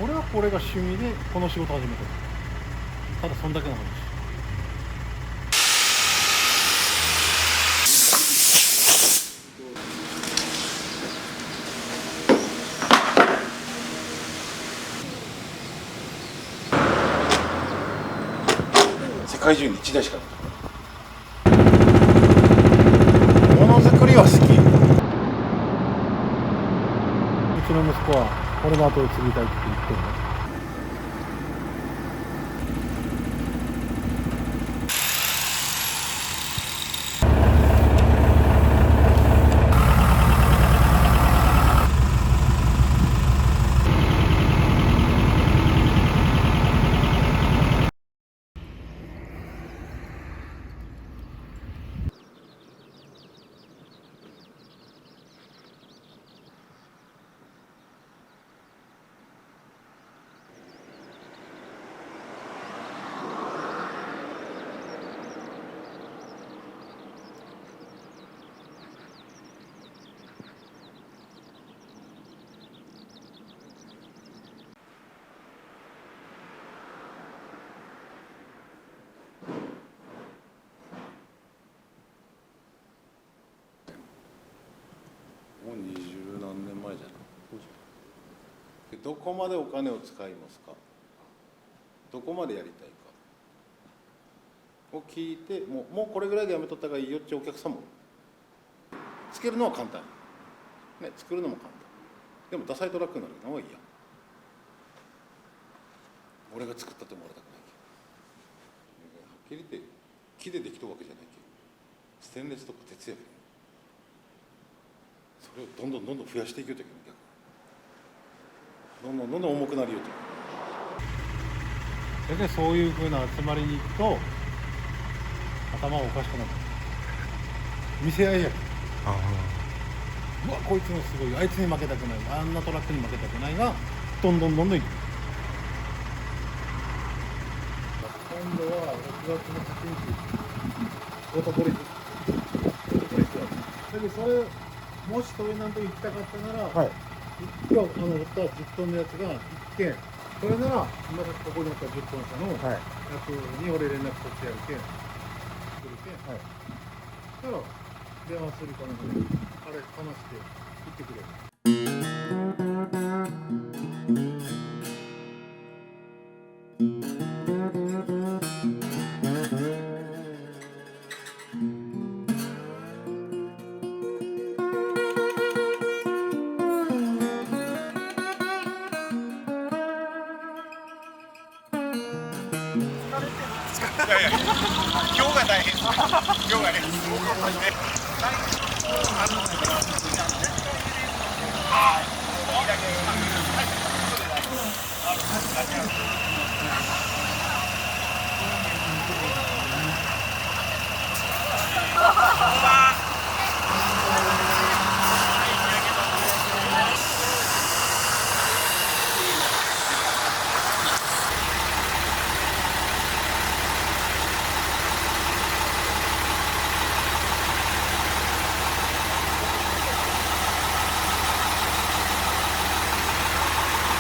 俺はこれが趣味でこの仕事始めてる。ただそんだけの話。世界中に1台しかない。ものづくりは好き。うちの息子は俺の後を継ぎたいって言ってるの。もう20何年前じゃない。どこまでお金を使いますか、どこまでやりたいかを聞いて、もうこれぐらいでやめとった方がいいよってお客さんもつけるのは簡単、ね、作るのも簡単。でもダサいトラックになるのはいいや。俺が作ったと思われたくないけど、はっきり言って木でできたわけじゃないけど、ステンレスとか鉄やけど、それをどんどん増やしていくよというか、どんどん重くなるよという。それでそういうふうな集まりに行くと頭がおかしくなる。見せ合いやけど、うわこいつのすごい、あいつに負けたくない、あんなトラックに負けたくないがどんどんいく。今度は6月の8日オートポリスだけど、それもしトレーナーと行きたかったなら、はい、今日乗った10トンのやつが1件、それなら今ここに乗った10トン車のやつに俺連絡取ってやるけん、作るけん、はい、だから電話するからね、あれ話して行ってくれ。いやいや、今日が大変。今日がね、すごく大変。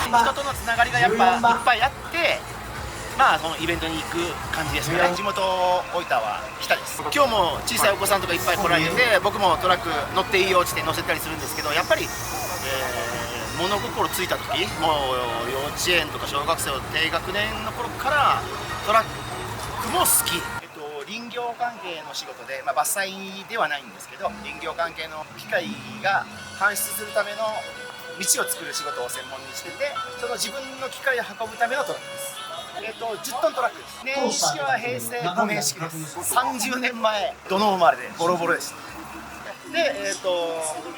人とのつながりがやっぱいっぱいあって、まあそのイベントに行く感じですかね。地元大分は日田です。今日も小さいお子さんとかいっぱい来られて、僕もトラック乗っていいよって乗せたりするんですけど、やっぱり、物心ついた時、もう幼稚園とか小学生の低学年の頃からトラックも好き。林業関係の仕事で、伐採ではないんですけど、林業関係の機械が搬出するための道を作る仕事を専門にしてて、その自分の機械を運ぶためのトラックです。10トントラックです。年式は平成5年式です。30年前、土の生まれでボロボロでした。で、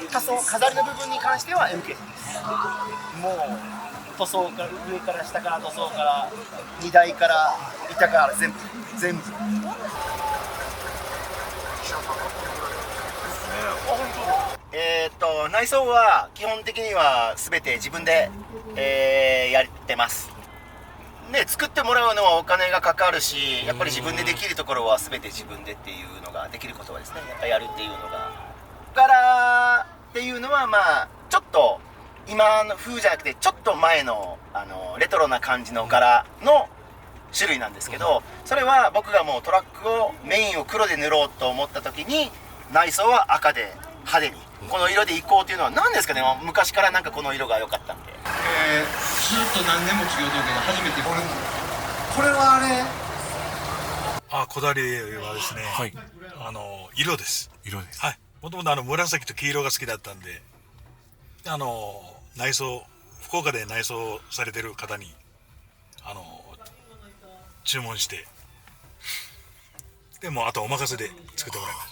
塗装、飾りの部分に関しては MK です。もう塗装から上から下から塗装から荷台から板から全部。内装は基本的には全て自分で、やってます。で、作ってもらうのはお金がかかるし、やっぱり自分でできるところは全て自分でっていうのが、できることはですね、やっぱやるっていうのが。からっていうのはちょっと今の風じゃなくてちょっと前のレトロな感じの柄の種類なんですけど、それは僕がもうトラックをメインを黒で塗ろうと思った時に内装は赤で派手にこの色でいこうというのは何ですかね、昔からなんかこの色が良かったんで、ずっと何年も違うけど初めてこれはあれこだわりはですね、はい、色です。色です。はい。もともと紫と黄色が好きだったんで、内装、福岡で内装されてる方に、注文して、でもうあとお任せで作ってもらいます。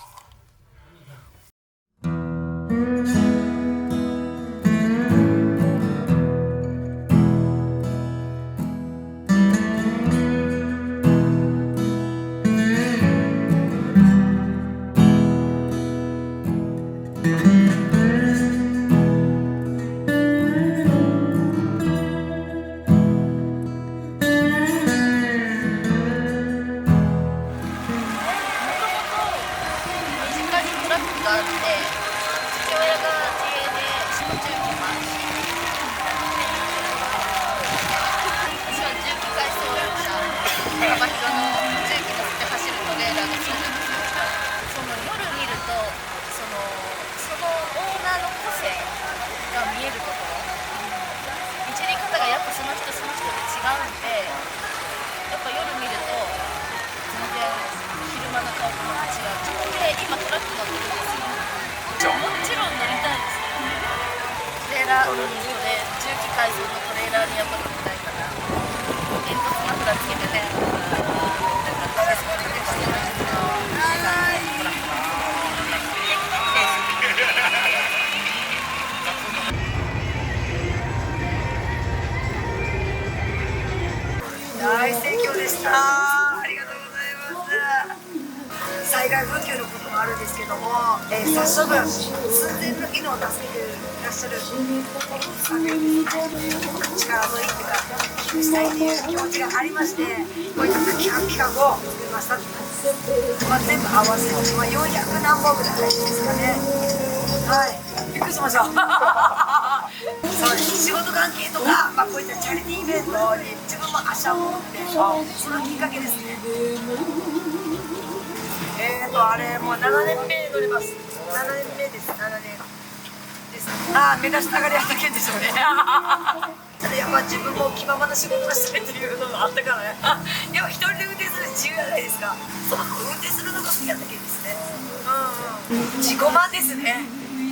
大盛況でした。ありがとうございます。災害復旧のこともあるんですけども、早速寸前の命を助けていらっしゃる方に力添えっていうか寄付したいっていう気持ちがありまして、こういった企画を作りましたって感じです。全部合わせて、400何本ぐらいですかね。はい、びっくりしました。そうです。仕事関係とか、こういったチャリティーイベントに自分も足を運んで、そのきっかけですね。あれもう7年目乗ります。7年目です。7年です。目指したがりやったけんでしょうね。やっぱ自分も気ままな仕事をしたいっていうのがあったからね。やっぱ一人で運転するの自由じゃないですか。その運転するのが好きだったけんですね。自己満ですね。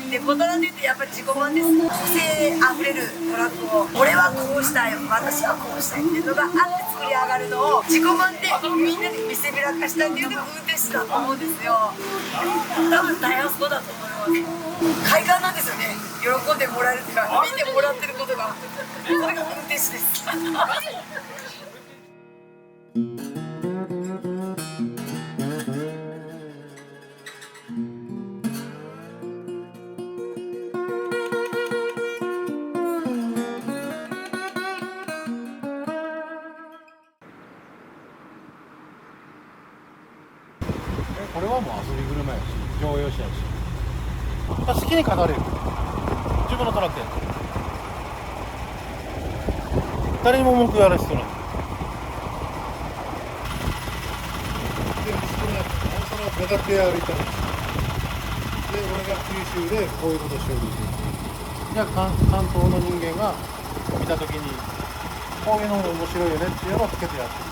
で、ボタンで言ってやっぱり自己満です。個性あふれるトラックを俺はこうしたい、私はこうしたいっていうのがあって作り上がるのを自己満でみんなに見せびらかしたいっていうのが運転手だと思うんですよ。多分大発想だと思います。快感なんですよね。喜んでもらえるっていうか、見てもらってることが、それが運転手です。これはもう遊び車やし、乗用車やし、好きに語れる。自分のトラックやから誰にも文句言われる人なんだ。で、少なくともその目立って歩いたりして、で、俺が九州でこういうことしようとしてる。じゃあ関東の人間が見たときにこういうのも面白いよねっていうのをつけてやってる。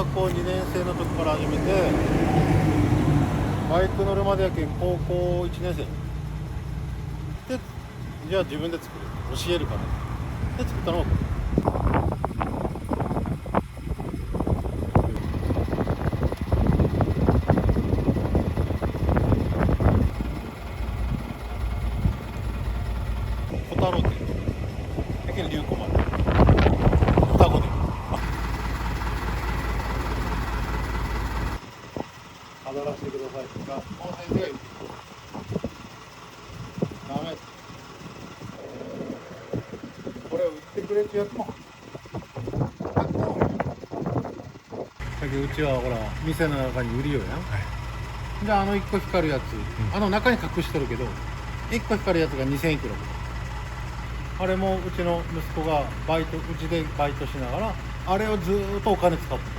学校2年生の時から始めて、バイク乗るまでやけん高校1年生で、じゃあ自分で作る、教えるかねで作ったのがこれ。小太郎ってやけん流行まで双子で飾らせてくださいが、この辺でダメ、これを売ってくれってやつもだけどうちはほら店の中に売りようやん、じゃあ1個光るやつ、中に隠しとるけど1個光るやつが2000いくらとか、あれもうちの息子がうちでバイトしながらあれをずーっとお金使ってた。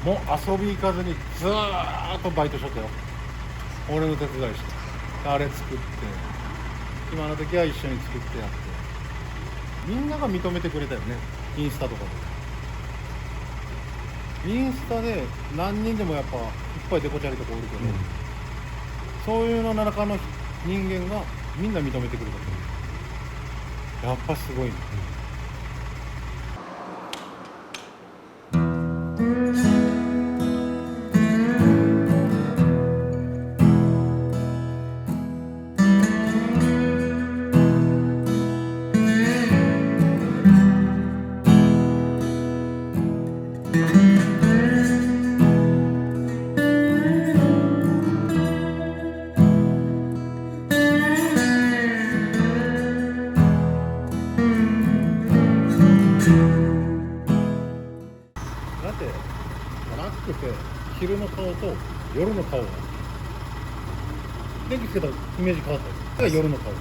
もう遊び行かずにずーっとバイトしとったよ。俺の手伝いしてあれ作って、今の時は一緒に作ってやって、みんなが認めてくれたよね。インスタとかでインスタで何人でもやっぱいっぱいデコチャリとかおるけど、そういうの中の人間がみんな認めてくれた。やっぱすごいね。だってトラックって昼の顔と夜の顔が電気つけたらイメージ変わったよ。だから夜の顔、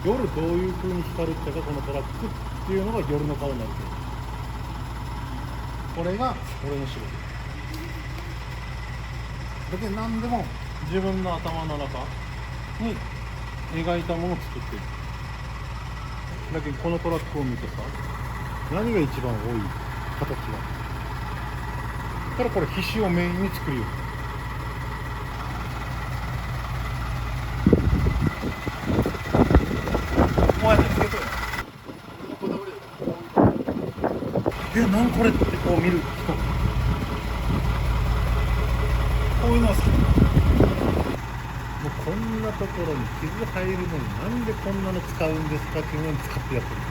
夜どういう風に光るってか、このトラックっていうのが夜の顔になるけど、これが俺の仕事だけど、何でも自分の頭の中に描いたものを作っている。だけどこのトラックを見てさ、何が一番多い形がだからこれ皮脂をメインに作るよ。こうやってつけとる。何これってこう見る人、こういうのは好き。もうこんなところに傷入るのになんでこんなの使うんですかっていうのに使ってやってる。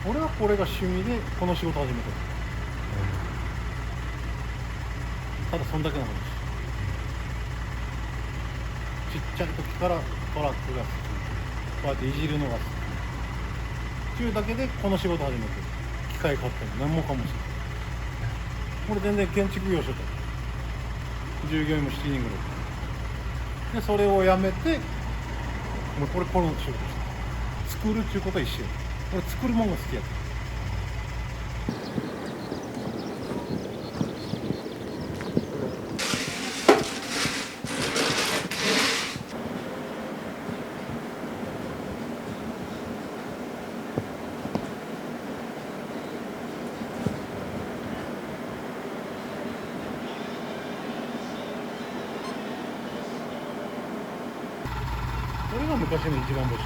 俺はこれが趣味でこの仕事始めた。ただそんだけの話。ちっちゃい時からトラックが好き、こうやっていじるのが好きっていうだけでこの仕事始めてる。機械買ったり何もかもしれない。俺全然建築業所と従業員も7人ぐらいで、それをやめてもうこの仕事して作るっていうことは一緒。俺作るもんが好きやった。これが昔の一番星。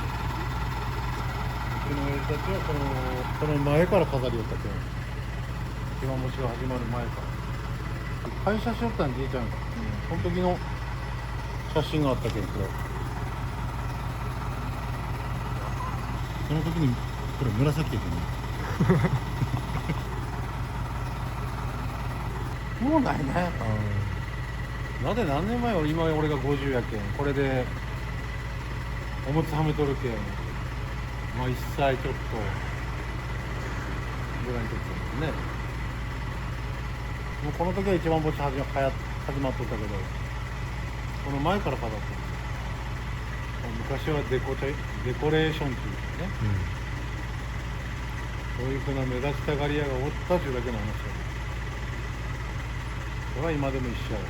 うちの親父たちはこの前から飾りをったけど、一番星が始まる前から会社しよったんじいちゃんが、その時の写真があったけど、その時にこれ紫やけどねもうないね。だって何年前俺が50やけん、これでおむつはめとるけん、まあ1歳ちょっとぐらいの時だね。もうこの時は一番星始まっとったけど、この前から飾ってる。昔はデコレーションっていうかね、そういうふうな目立ちたがり屋がおったというだけの話だ。それは今でも一緒やね。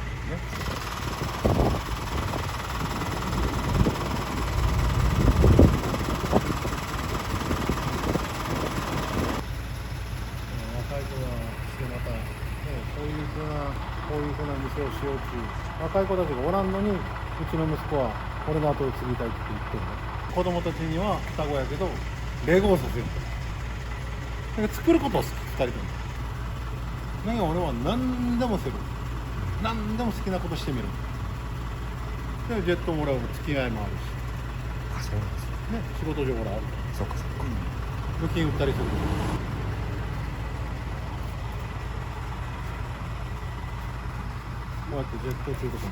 うなこういうふうな店をしようち若い子たちがおらんのに、うちの息子は俺の後を継ぎたいって言ってるの。子供たちには双子やけどレゴをさせると。だから作ることを好き、2人とも。なんか俺は何でもする、何でも好きなことしてみる。でジェットも俺は付き合いもあるし、あ、そうなんですね。ね、仕事上ほらあるから、そっかそっか。部品売ったりする。こうやってジェット中とかも、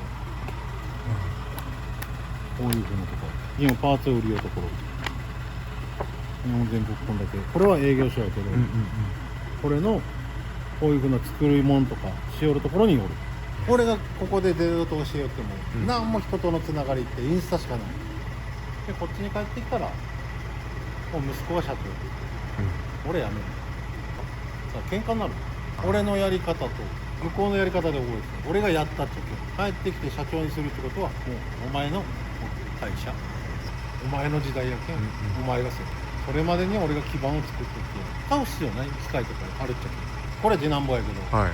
こういうふうなところ、今パーツを売るようところ、日本全国こんだけ、これは営業所やけど、これのこういうふうな作るもんとかしよるところにおる。俺がここで出ようとしよっても、何も人とのつながりってインスタしかない。でこっちに帰ってきたら、もう息子が社長、俺やめる。さあ喧嘩になる。俺のやり方と向こうのやり方で覚えて、俺がやったって言って帰ってきて社長にするってことは、もうお前の会社、お前の時代やけん、お前がする。それまでに俺が基盤を作ってって買う必要ない機械とかあるっちゃけ。これ次男坊やけど、はい。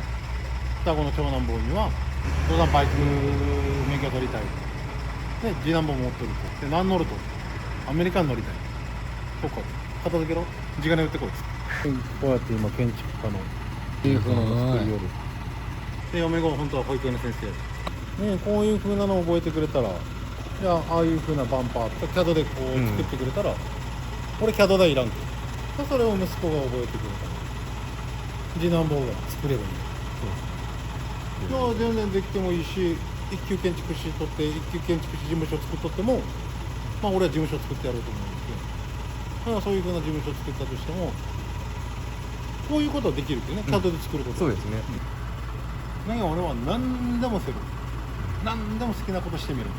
双子の長男坊には長男バイク免許取りたいで、次男坊も持っとると。で何乗ると、アメリカに乗りたい。そこ片付けろ、地金売ってこいっつって、こうやって今建築家のっていう風なの作りよる。で嫁が本当は保育園の先生やし、ね、こういう風なのを覚えてくれたら、じゃあああいう風なバンパーとか CAD でこう作ってくれたら、俺 CAD 代いらんけど、それを息子が覚えてくれたら次男坊が作ればいい。いや全然できてもいいし、一級建築士取って一級建築士事務所作っとっても、まあ俺は事務所作ってやろうと思うんですけど、だからそういう風な事務所作ったとしても、こういうことはできるってね、CAD で作ること、そうですね。なんか俺は何でもする、何でも好きなことしてみる。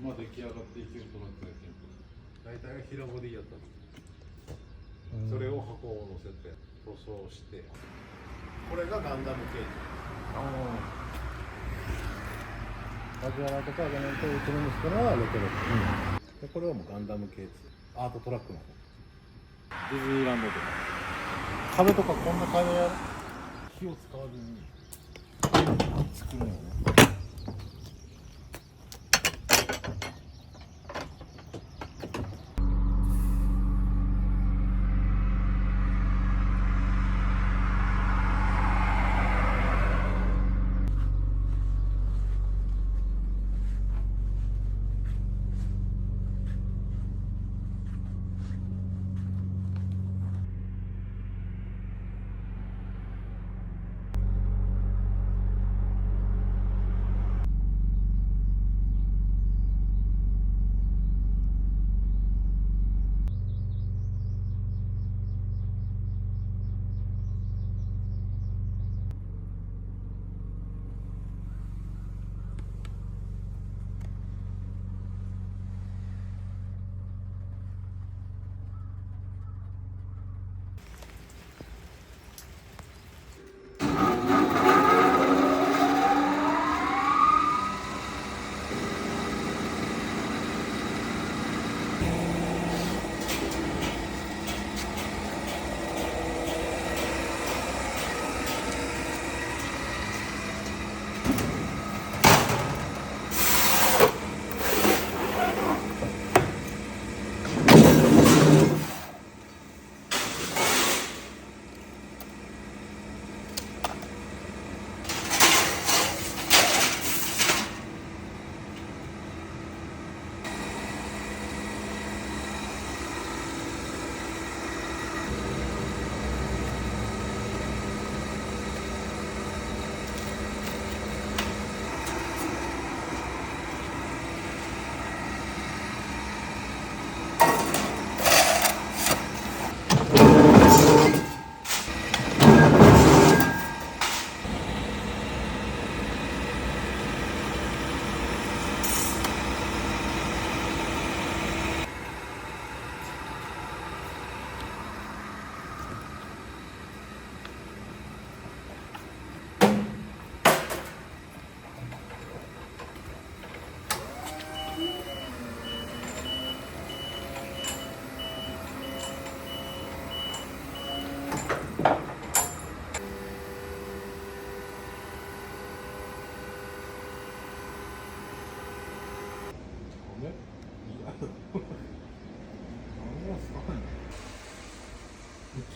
今出来上がっていけるトラックやけん、大体が平ボディやったんです。それを箱を乗せて塗装して、これがガンダムケージ。梶原とかじゃないと、うちの息子のはロケロック、でこれはもうガンダムケージ、アートトラックの方、ディズニーランドとか壁とか、こんな壁や火を使わずに作るのよね。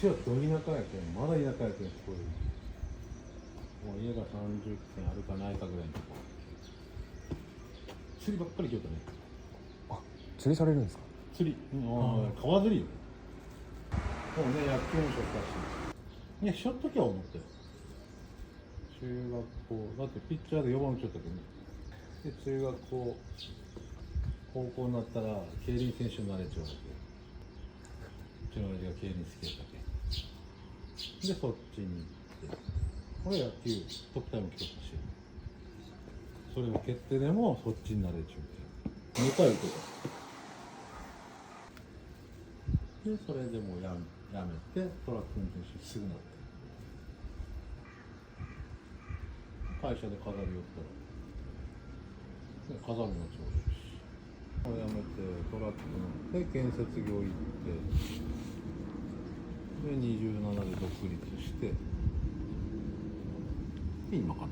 ちはど田舎やけん、まだ田舎やけん、こういう。もう家が30軒あるかないかぐらいのとこ。釣りばっかり来よったね。あ、釣りされるんですか？釣り、川釣りよ。もうね、野球もしょったし。いや、しょっときは思ったよ。中学校、だってピッチャーで4番打ちよったけどね。で、中学校、高校になったら、競輪選手になれちゃうわけ。うちの親父が競輪好きやったけん。で、そっちに行って。俺野球、特待も来とったし。それを蹴ってでも、そっちになれちゃうみたいな。2回受けた。で、それでもうやめて、トラック運転手すぐなって。会社で飾り寄ったら、飾るのちょうどいいし。辞めて、トラック乗って、建設業行って、で、27で独立して、で今かな。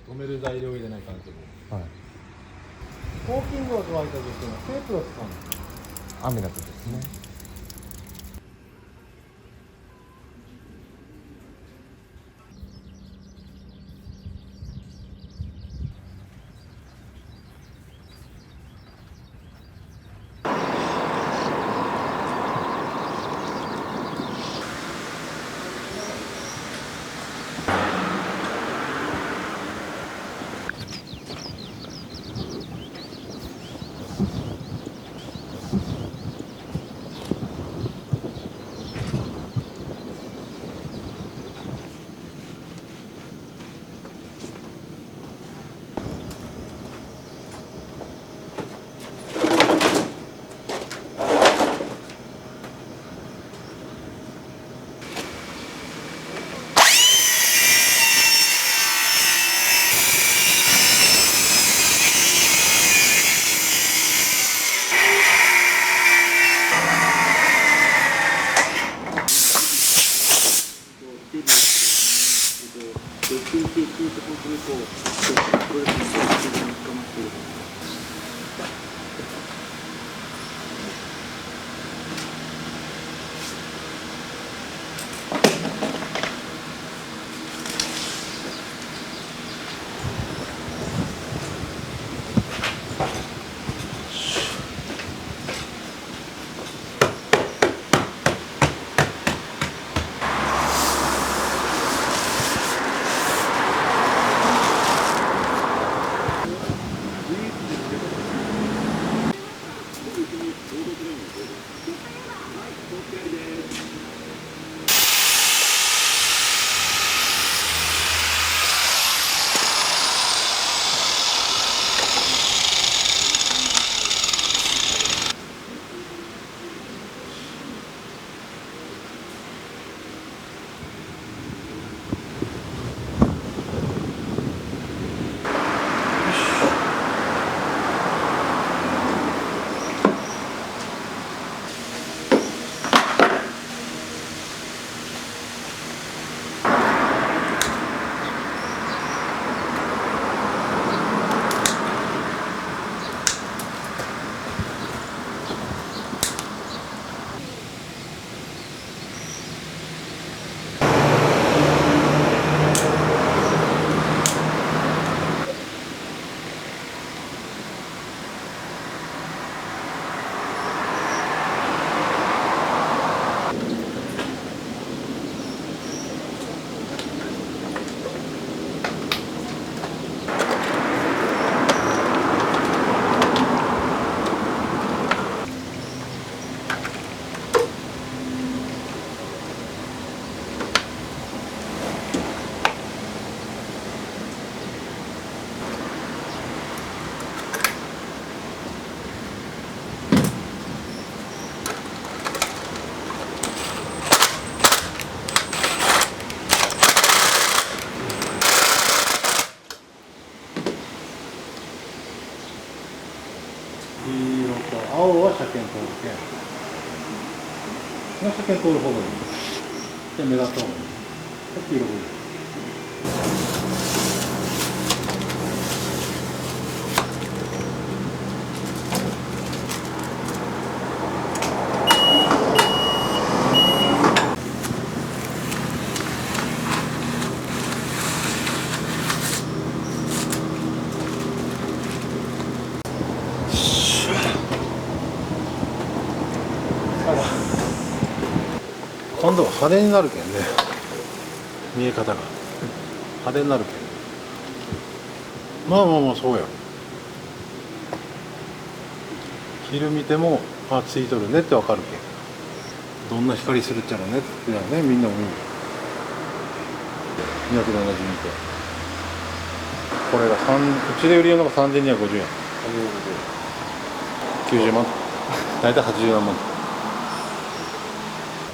止める材料入れないかんけど、はい。コーキングが乾いた時にはテープが使うの。雨の時ですね。黄色と青は車検通るけん。車検通るほどいい。で目立とう。黄色い。今度は派手になるけんね、見え方が派手になるけん、まあまあまあそうや、昼見てもあついとるねってわかるけん、どんな光するっちゃろうねってね、みんな思う。270見てこれがうちで売り用のが3250円、90万、大体80何万。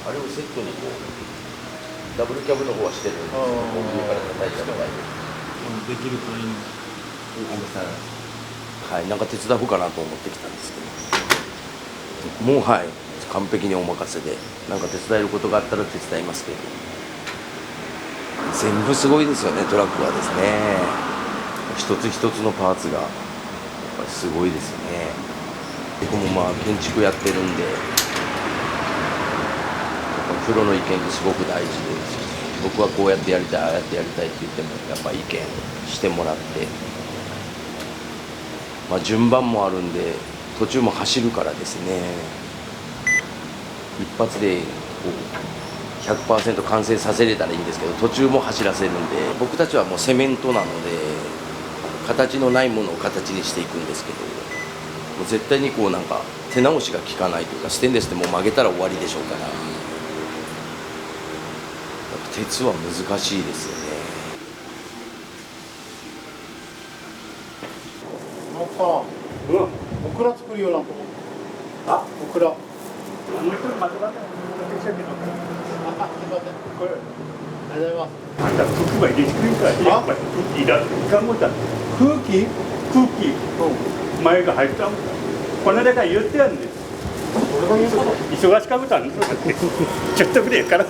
あれをセットにこうダブルキャブの方はしてるんですけど、上から叩いたのができる範囲のはい、なんか手伝おうかなと思ってきたんですけど、もうはい完璧にお任せで、なんか手伝えることがあったら手伝いますけど、全部すごいですよね、トラックはですね。一つ一つのパーツがやっぱりすごいですよね。僕もまあ建築やってるんで、プロの意見ってすごく大事で、僕はこうやってやりたい、ああやってやりたいって言ってもやっぱ意見してもらって、まあ、順番もあるんで途中も走るからですね、一発でこう 100% 完成させれたらいいんですけど、途中も走らせるんで、僕たちはもうセメントなので形のないものを形にしていくんですけど、もう絶対にこうなんか手直しが効かないというか、ステンレスってもう曲げたら終わりでしょうから、鉄は難しいですよね。なんか、オクラ作るようなとこ。あ、オクラ。あ、すいません。これ。ありがとうございます。あんた空気は入れてくれるから、やっぱり空気いらんごた。空気？空気、前が入ったんだ。この間から言ってやんです。俺が言うこと。忙しかったんですよ。ちょっとぐらいから。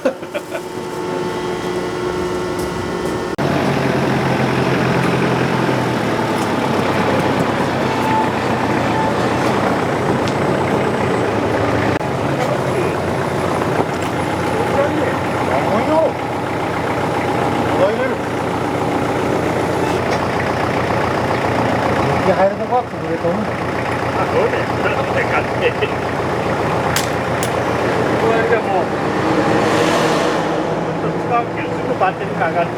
入るとこは潰れとるんだ。あ、そうです。なんでかって。これでもう、使うけどすぐバッテリーが上がって、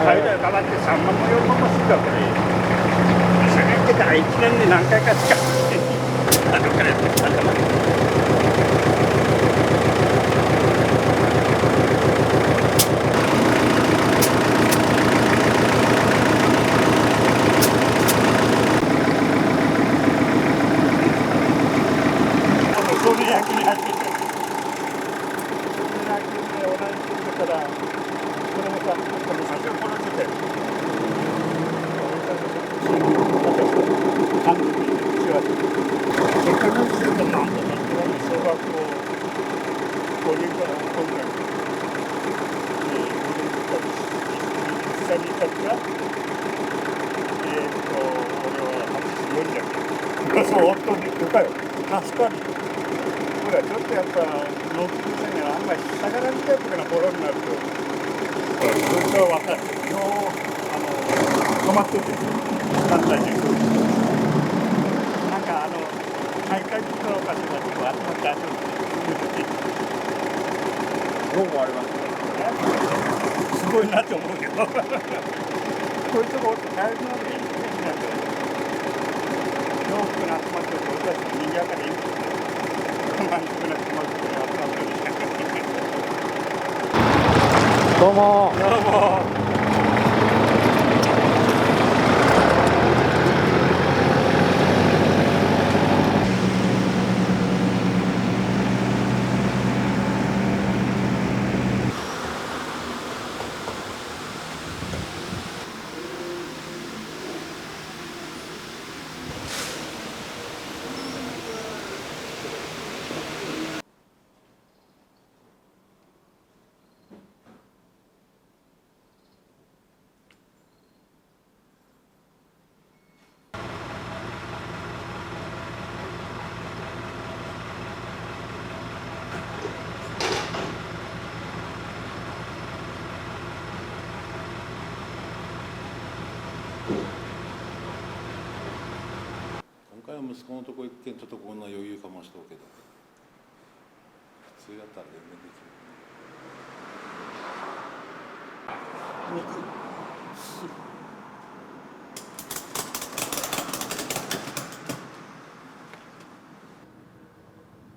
最大が上がって3万も4万もするわけで、それけど1年に何回か使って、あのからやってきたから。そう本当にでかい助かる。これはちょっとやっぱ納期線が案外下がらんタイプなものになると、ずっと分かる。止まってて簡単に。なんか大会とかしなくても集まって遊んでどう思われますか？すごいなって思うけどこういうとこ大変なんでいいですね。洋服が集まってると俺たちも賑やかでいいんですよ。満腹な気持ちで集まってる。どうも。どうも。息子のとこ行くけんちょっとこんな余裕かましとうけど、普通やったら全然できる。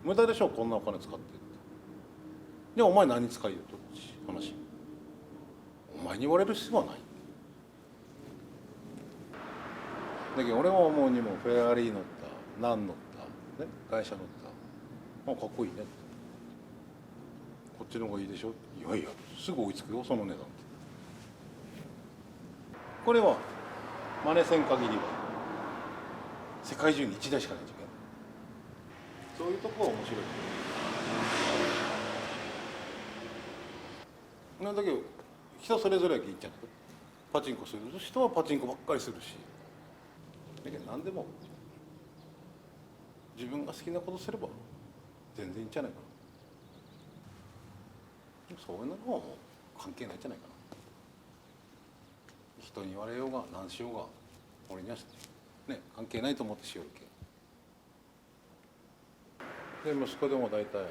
無駄でしょこんなお金使ってって。でお前何使いよと話。お前に言われる必要はない。だけど俺は思うにもフェラーリ乗った何乗った、ね、会社乗った、まあ、かっこいいねって。こっちの方がいいでしょ。いやいやすぐ追いつくよその値段って。これは真似せん限りは世界中に1台しかないんじゃけん。そういうとこは面白い。なんだけど人それぞれは銀ちゃんパチンコする人はパチンコばっかりするし、だけど何でも自分が好きなことすれば全然いいんじゃないかな。そういうのはもう関係ないんじゃないかな。人に言われようが何しようが俺にはね関係ないと思ってしよるけ。で息子でも大体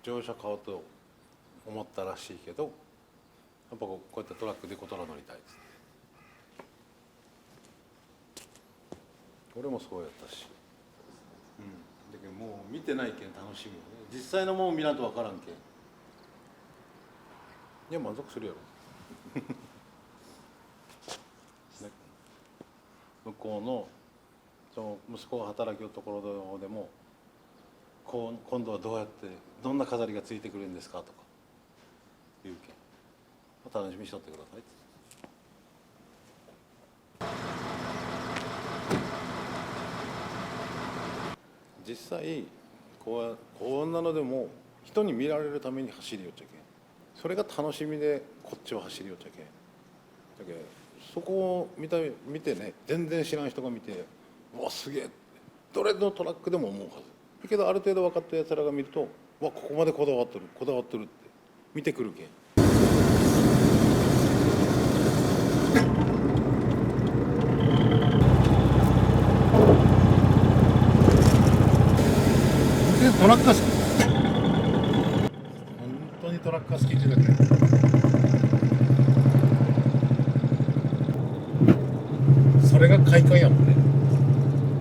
乗車買おうと思ったらしいけど、やっぱこうやってトラックでコトラ乗りたいっつって。俺もそうやったし、だけどもう見てないけん楽しみよね。実際のもん見らんと分からんけん。いや満足するやろ。ね、向こうのその息子が働きよるところでも今度はどうやってどんな飾りがついてくるんですかとか言うけん、楽しみにしとってくださいって。実際こんなのでも人に見られるために走りよっちゃけん。それが楽しみでこっちを走りよっちゃけん。だけどそこを見てね、全然知らん人が見て「うわすげえ」ってどれのトラックでも思うはずだけど、ある程度分かったやつらが見ると「うわここまでこだわってる」って見てくるけん。トラックが好き。本当にトラックが好きってだけ。それが快感やもんね。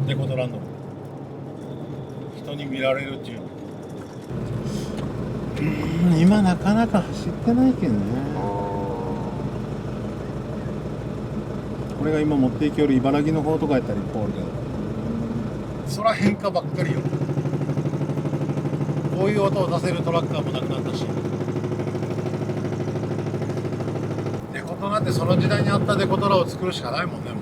デコトランドも人に見られるっていうの。今なかなか走ってないけんね。これが今持っていける茨城の方とかやったらいっぱいあるけど、そら変化ばっかりよ。こういう音を出せるトラックはもうなくなったし、デコトラってその時代にあったデコトラを作るしかないもんね。も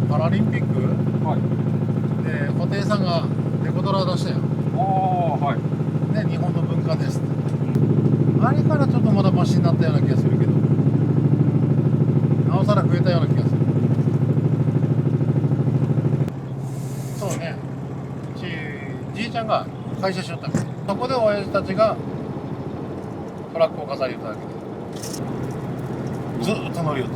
うパラリンピック、で布袋さんがデコトラ出したよ。ね、日本の文化ですって。あれからちょっとまだマシになったような気がするけど、なおさら増えたような気がする。そうね、じいちゃんが会社しよったから、そこで親父たちがトラックを飾りよっただけで、ずーっと乗りよった。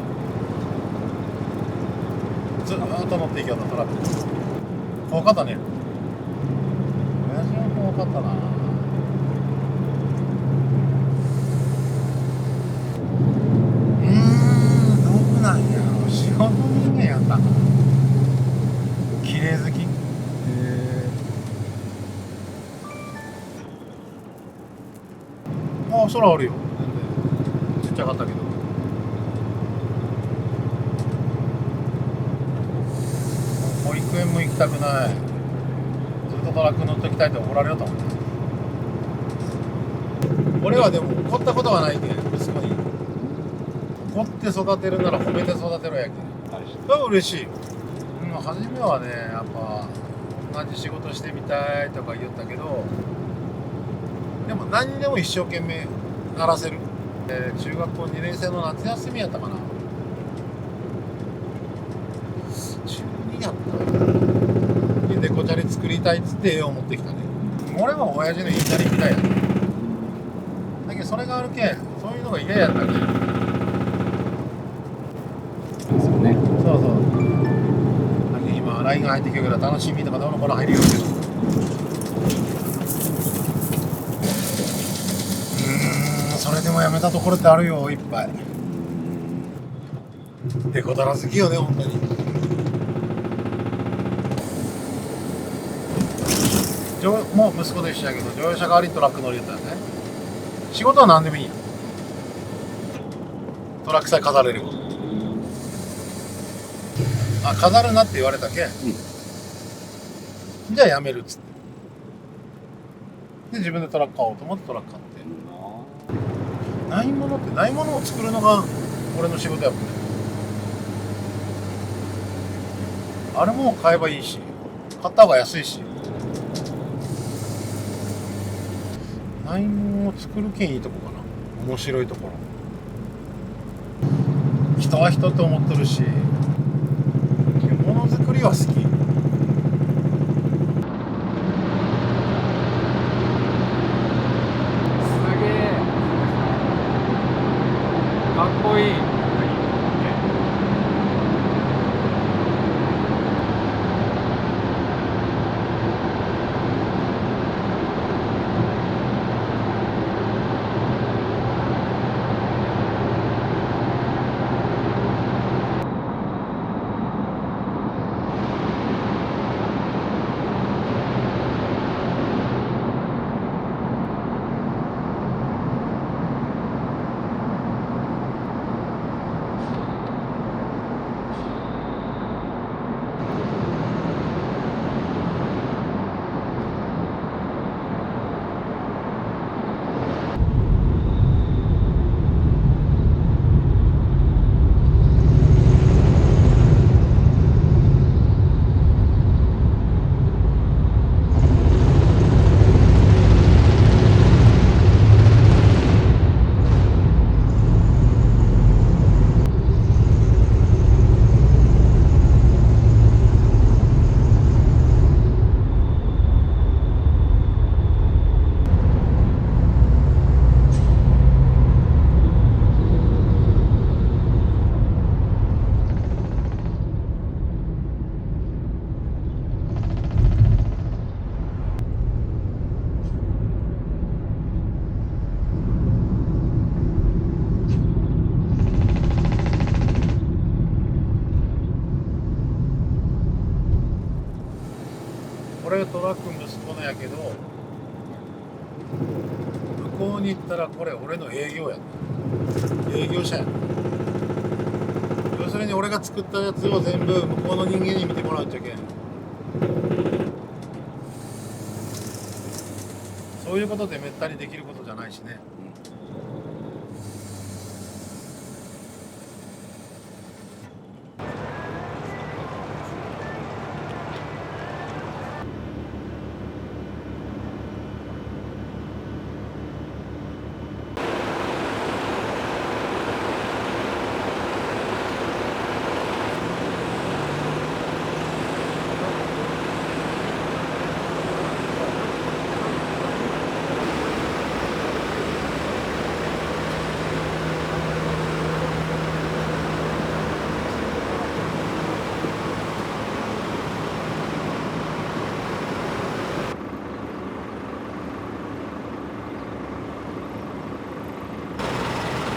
ずーっと乗っていきよったトラック。怖かったね。親父は怖かったな。どうなんやろ、仕事人間やったな。綺麗好き。ああ、空あるよ。全然ちっちゃかったけど。保育園も行きたくない。ずっとトラック乗っておきたいと怒られようと思って。俺はでも怒ったことはないけん、息子に。怒って育てるなら褒めて育てろやけん。嬉しい。初めはね、やっぱ同じ仕事してみたいとか言ったけど、でも何にでも一生懸命ならせる。中学校2年生の夏休みやったかな。中2やった。でデコチャリ作りたいっつって絵を持ってきたね。俺は親父のインチャリみたいやね。だけどそれがあるけん、そういうのが嫌やったけん。イが入ってくるから楽しみとかどうのこの入るよけど、それでもやめたところってあるよ、いっぱい。デコダラ好きよね、本当に。もう息子と一緒やけど、乗用車代わりにトラック乗りよったよね。仕事は何でもいいよ。トラックさえ飾れる。あ、飾るなって言われたけん、じゃあやめるっつって。で、自分でトラック買おうと思ってトラック買って。ないものって、ないものを作るのが俺の仕事やもんね。あれも買えばいいし、買った方が安いし。ないものを作るけんいいとこかな。面白いところ。人は人と思っとるし、ものづくりは好き。すげえかっこいい。俺トラック息子のやけど、向こうに行ったらこれ俺の営業や。営業者や。要するに俺が作ったやつを全部向こうの人間に見てもらうんじゃけん。そういうことでめったにできることじゃないしね。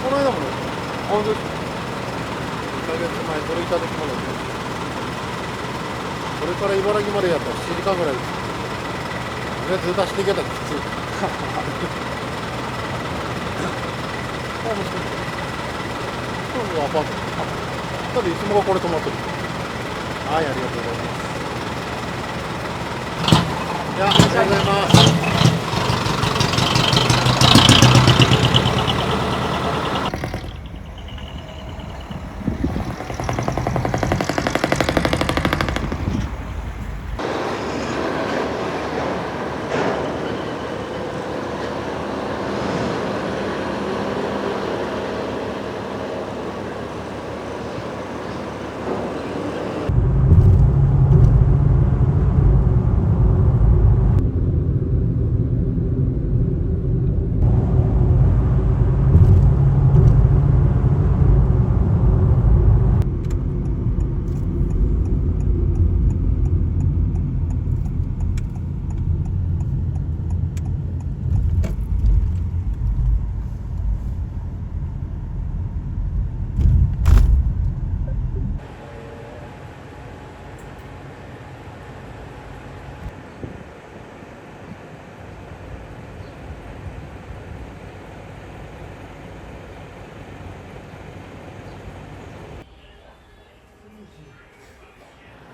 この間もね、1ヶ月前それいただき物で、これから茨城までやったら7時間ぐらいです。俺ずっと走っていけたらきつい。面白い。これアパート。ただいつもがこれ止まってる。はい、ありがとうございます。いや、ありがとうございます。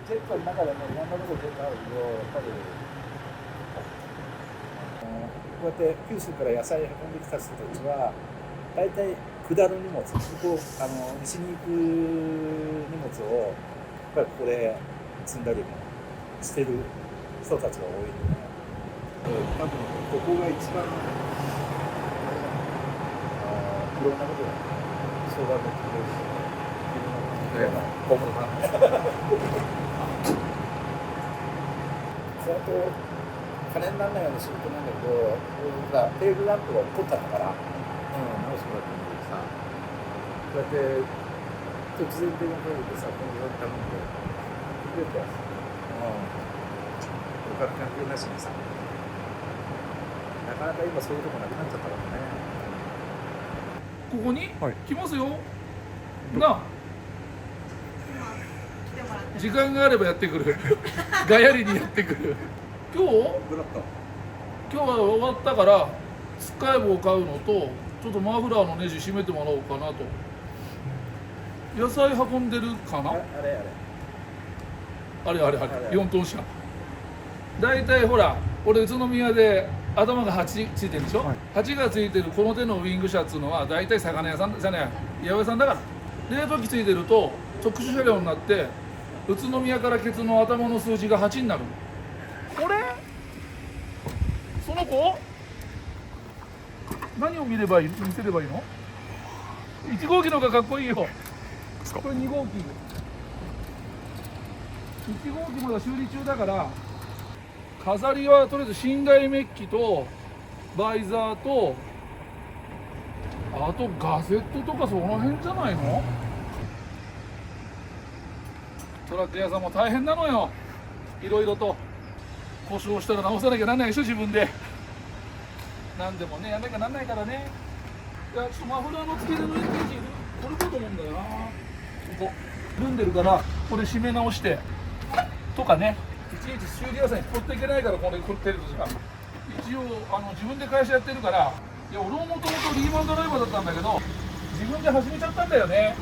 ジェットの中でもいろんなところジェットあるけど、やっぱりこうやって九州から野菜運んできた人たちは大体下る荷物、ここ西に行く荷物をやっぱりここで積んだりもしてる人たちが多いので、多分ここが一番いろんなことが相談できる本物なんです。それと金にならないような仕事なんだけど、テールランプが取っちゃったから、直してもらっていいけどさ、こうやって突然電話かけてさ、このように頼んでくれて、お金関係なしにさ、なかなか今そういうとこなくなっちゃったからね。ここに、来ますよ。なあ。時間があればやってくる。ガヤリにやってくる。今日は終わったからスカイブを買うのと、ちょっとマフラーのネジ締めてもらおうかなと。野菜運んでるかな。あれ4トン車。だいたいほら、俺宇都宮で頭が8ついてるでしょ、8がついてるこの手のウィング車っつうのはだいたい魚屋さんじゃねえ、八百屋さんだから。冷凍機ついてると特殊車両になって宇都宮からケツの頭の数字が8になる。これその子何を見せればいいの。1号機の方がかっこいいよ。これ2号機、1号機まだ修理中だから、飾りはとりあえず寝台メッキとバイザーと、あとガセットとかその辺じゃないの。トラック屋さんも大変なのよ。いろいろと故障したら直さなきゃなんないでしょ、自分で。なんでもね、やんなきゃなんないからね。いや、ちょっとマフラーの付け根のエンゲージこれだと思うんだよな。ここ緩んでるからこれ締め直してとかね。いちいち修理屋さんに取っていけないから、これテレビじゃん。一応自分で会社やってるから。いや、俺ももともとリーマンドライバーだったんだけど、自分で始めちゃったんだよね。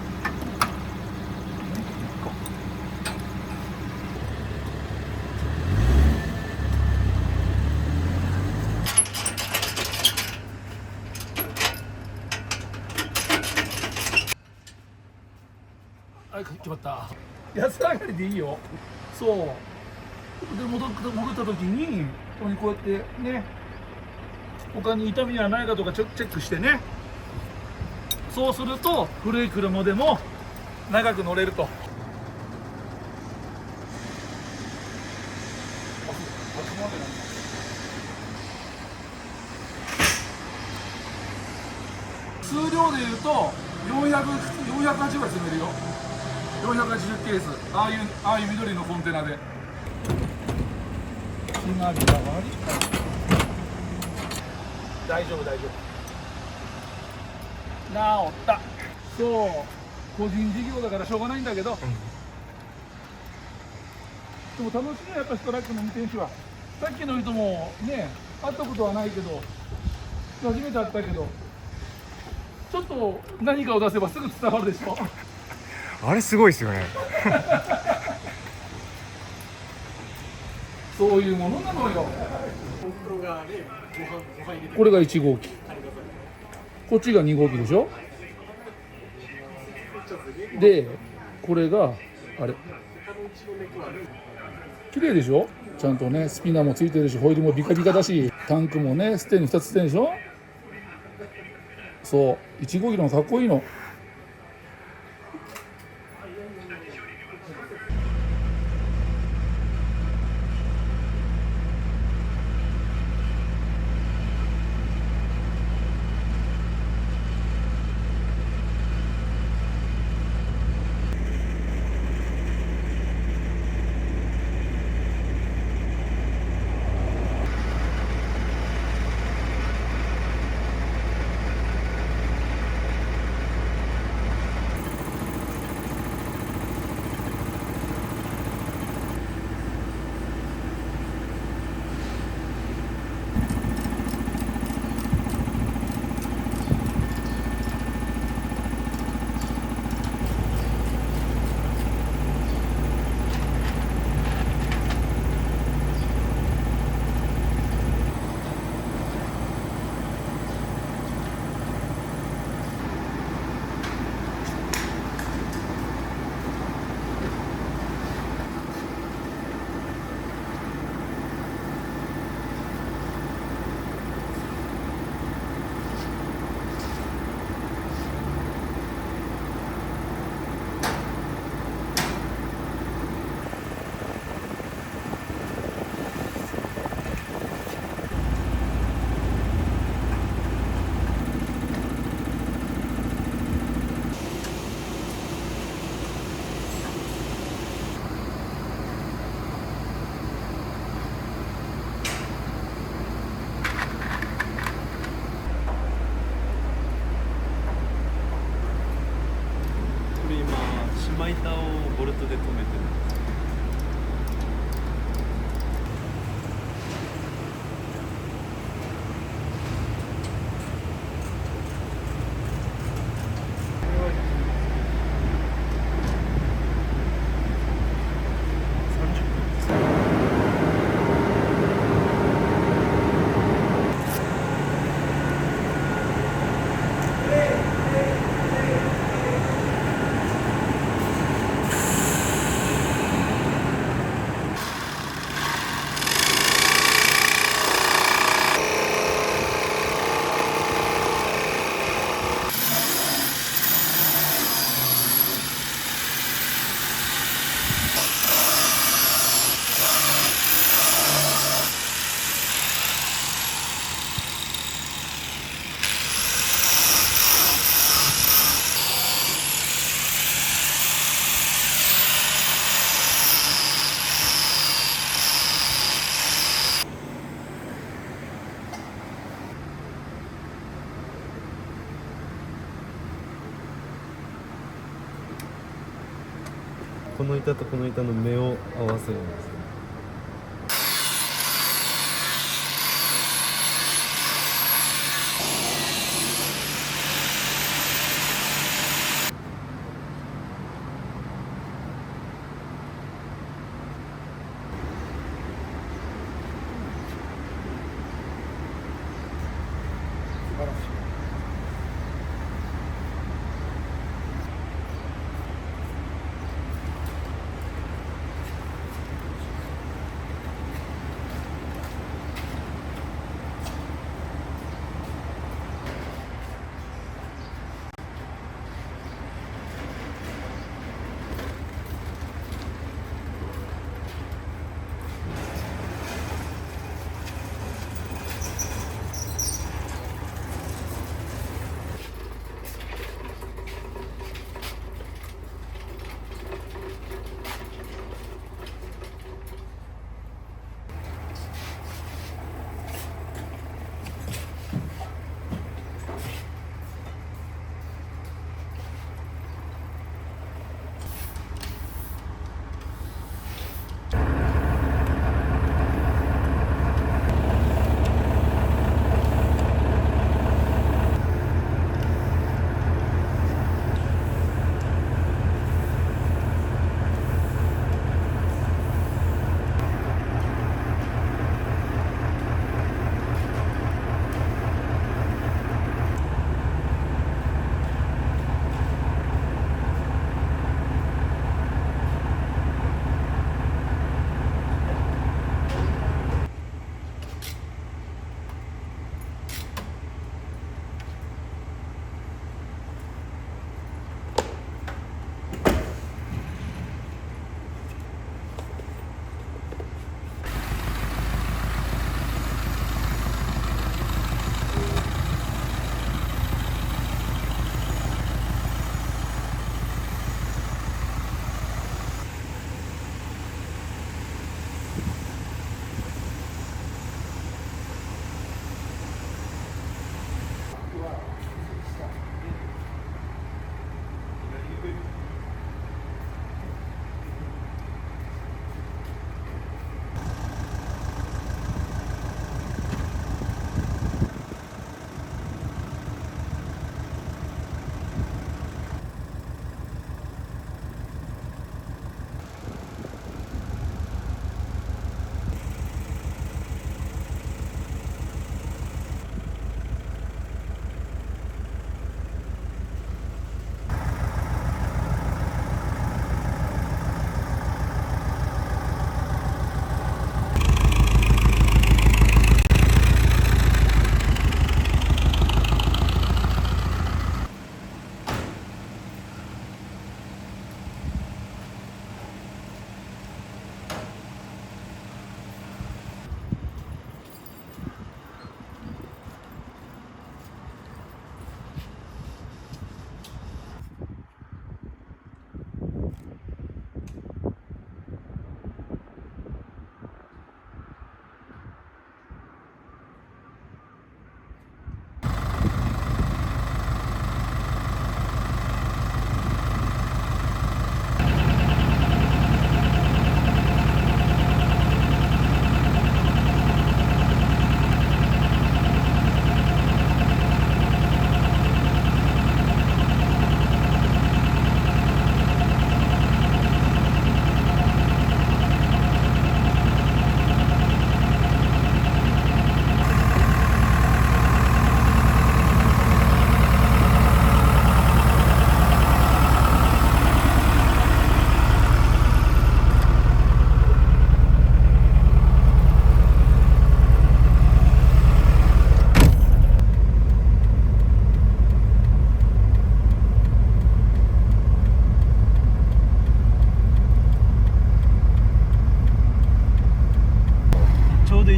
はい、決まった。安上がりでいいよ。そう。で戻った時にこうやってね、他に痛みはないかとかチェックしてね。そうすると古い車でも長く乗れると。数量でいうと480は積めるよ。480ケース、ああいう緑のコンテナで。決まりが悪い。大丈夫。治った。そう、個人事業だからしょうがないんだけど、でも楽しいね、やっぱりトラックの運転手は。さっきの人もね、会ったことはないけど、初めて会ったけど、ちょっと何かを出せばすぐ伝わるでしょ。あれすごいですよね。そういうものなのよ。これが1号機、こっちが2号機でしょ。でこれがあれ綺麗でしょ。ちゃんとねスピナーもついてるし、ホイールもビカビカだし、タンクもねステンに2つステンでしょ。そう1号機の方がかっこいいの。ま板をボルトで止めてる。この板とこの板の目を合わせるんですね。素晴らしい。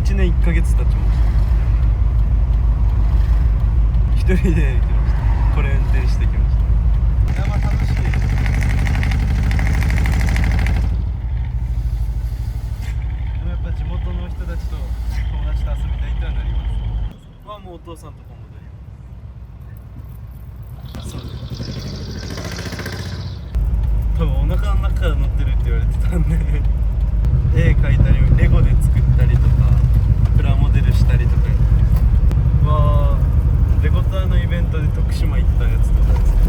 1年1ヶ月経ちました。一人で行きました。これ運転してきました。いや、まあ楽しい。でもやっぱ地元の人たちと友達と遊びたいってはなります。まあもうお父さんとかも多分お腹の中から乗ってるって言われてたんで絵描いたりレゴで作ったりとかプラモデルしたりとかはレゴターのイベントで徳島行ったやつとかですね。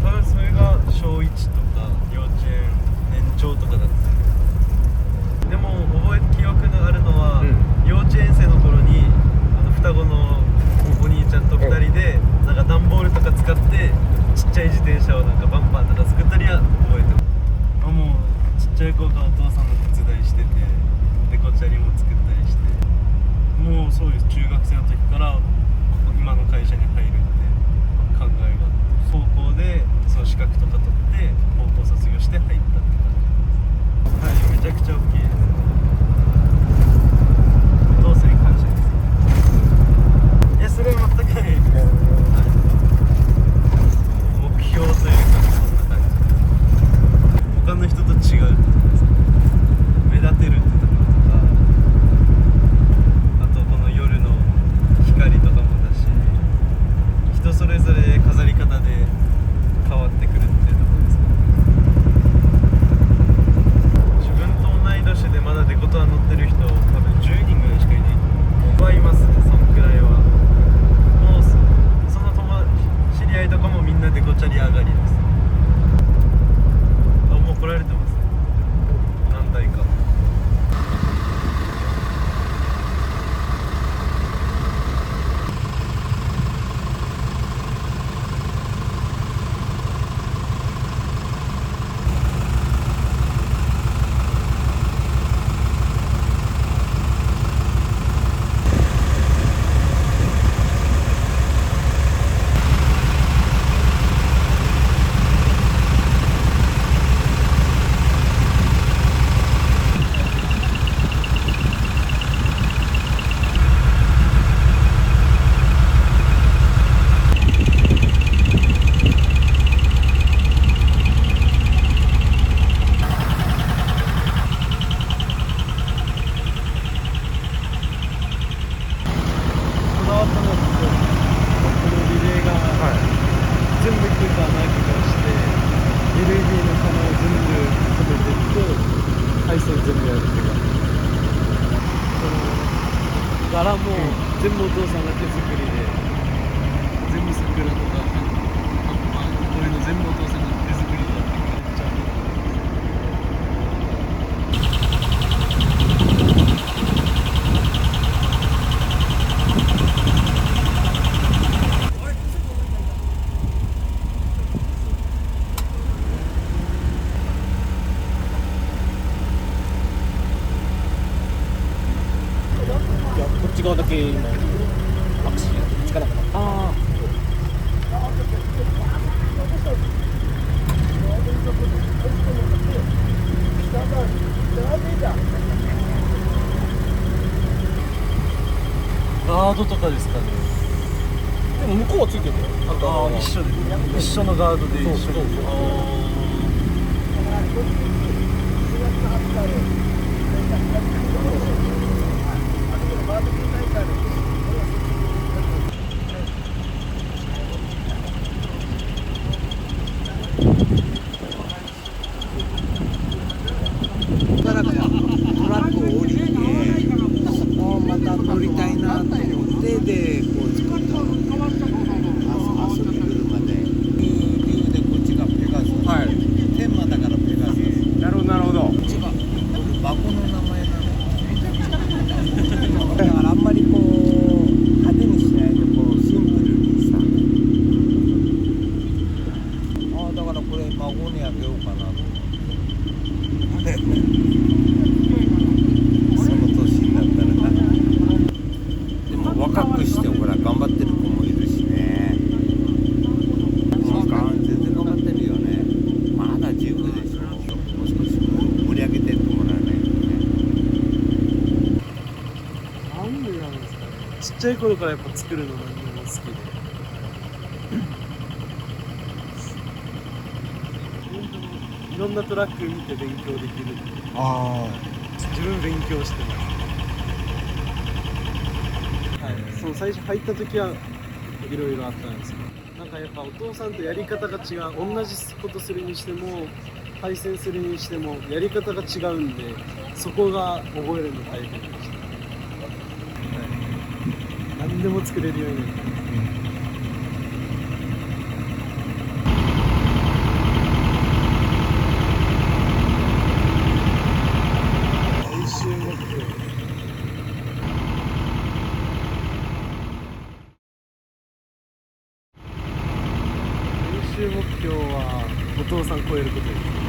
多分それが小1とか幼稚園年長とかだったんで、でも記憶があるのは、幼稚園生の頃に双子のお兄ちゃんと2人でなんか段ボールとか使ってちっちゃい自転車をなんかバンパーとか作ったりは覚えてます。もうちっちゃい頃からお父さんの手伝いしててレコチャリも作ったりして、もうそうです。中学生の時から今の会社に入るって考えがあって、高校でその資格とか取って高校卒業して入ったって感じです。はい、めちゃくちゃ大きいです。お父さんに感謝です。いや、それは全くない。目標というかそんな感じ。他の人と違う目立てるってところとか、あとこの夜の光とかもだし、人それぞれ飾り方で変わってくるっていうところですね。自分と同い年でまだデコトラ乗ってる人多分10人ぐらいしかいないと思いますね。そのくらいはもうその知り合いとかもみんなデコチャリ上がりです。もう来られてますね、何台か。柄も全部お父さんが手作りで、全部桜とかこういうの全部お父さんが手作りでやってめっちゃこっち側だけ今アクシデントつかなかった。ガードとかですかね。でも向こうはついてるんだよ。一緒で一緒のガードで一緒に。トラックを降りて、そこをまた乗りたいなと思ってでこう作ったの。遊び車で。理由でこっちがペガス。はい。天満だからペガス。なるほどなるほど。こっちが箱の名前なの。だからあんまりこう派手にしないでこうシンプルにさ。だからこれ孫にあげようかなと。その年になったらな。でも若くしてほら頑張ってる子もいるしね。そうか。全然頑張ってるよね。まだ十分でしょ。もう少し盛り上げてってもらわないとね。ちゃい頃からやっぱ作るの何でも好きでいろんなトラック見て勉強できるんで、自分勉強してます。はい、そう最初入った時はいろいろあったんですけど、なんかやっぱお父さんとやり方が違う。同じことするにしても配線するにしてもやり方が違うんで、そこが覚えるの大変でした。はい、何でも作れるようになった。最終目標。最終目標はお父さん超えることです。